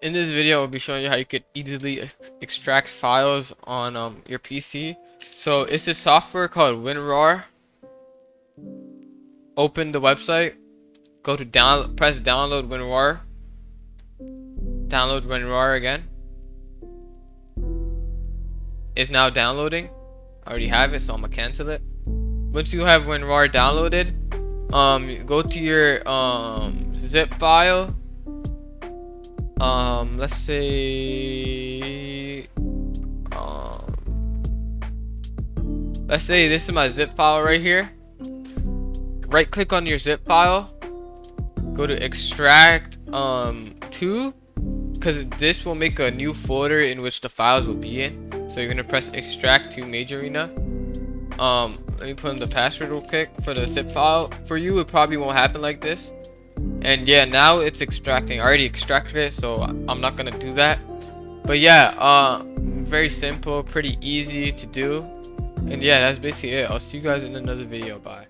In this video, I'll be showing you how you could easily extract files on your PC. So it's a software called WinRAR. Open the website, go to press download WinRAR. Download WinRAR again. It's now downloading. I already have it, so I'm gonna cancel it. Once you have WinRAR downloaded, go to your zip file. Let's say this is my zip file right here. Right click on your zip file, go to extract to, because this will make a new folder in which the files will be in. So you're gonna press extract to major arena. Let me put in the password real quick for the zip file. For you, it probably won't happen like this. And yeah, now it's extracting. I already extracted it, so I'm not gonna do that. But yeah, very simple, pretty easy to do. And yeah, that's basically it. I'll see you guys in another video. Bye.